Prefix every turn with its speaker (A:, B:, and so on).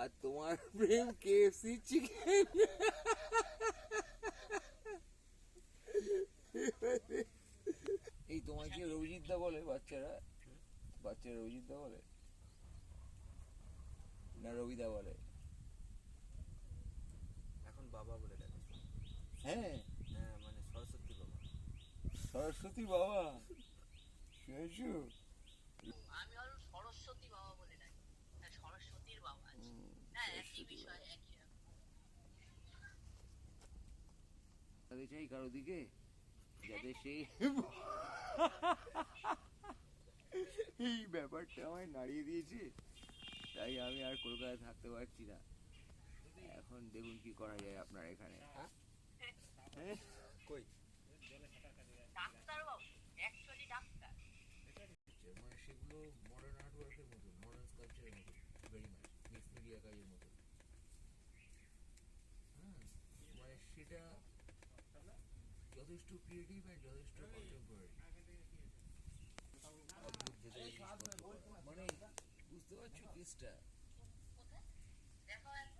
A: আর তোমার প্রেম KFC chicken. এই তোমাকে রবিজিৎ দা বলে বাচ্চারা? বাচ্চারা রবিজিৎ দা বলে না রবিদা বলে?
B: এখন বাবা বলে ডাকে।
A: হ্যাঁ
B: হ্যাঁ, মানে সরস্বতী বাবা।
A: সরস্বতী বাবা শুনেছো?
C: আমি আরো সরস্বতী বাবা বলে ডাকি। হ্যাঁ, সরস্বতীর বাবা আছে। হ্যাঁ, একই বিষয়, একই রকম।
A: তাদের চাই কারো দিকে যাতে সে এই ব্যাপারটা আমায় নাড়িয়ে দিয়েছে, তাই আমি আর কলকাতায় থাকতে পারছি না। এখন দেখুন কি করা যায় আপনার এখানে। হ্যাঁ?
B: কই?
C: ডাক্তার বাবু, অ্যাকচুয়ালি ডাক্তার।
A: মানে সেগুলো মডার্ন আর্ট ওয়ার্কের মতো, মডার্ন স্কাল্পচারের মতো, ভেরি মাচ মিক্স মিডিয়া কাজের মতো। হ্যাঁ, মানে সেটা যথেষ্ট ক্রিয়েটিভ অ্যান্ড যথেষ্ট কন্টেম্পোরারি।
B: অদ্ভুত যেতে জিনিসপত্র করা।
A: মানে বুঝতে পারছো কেসটা?
C: কোথায়? দেখাও একবার।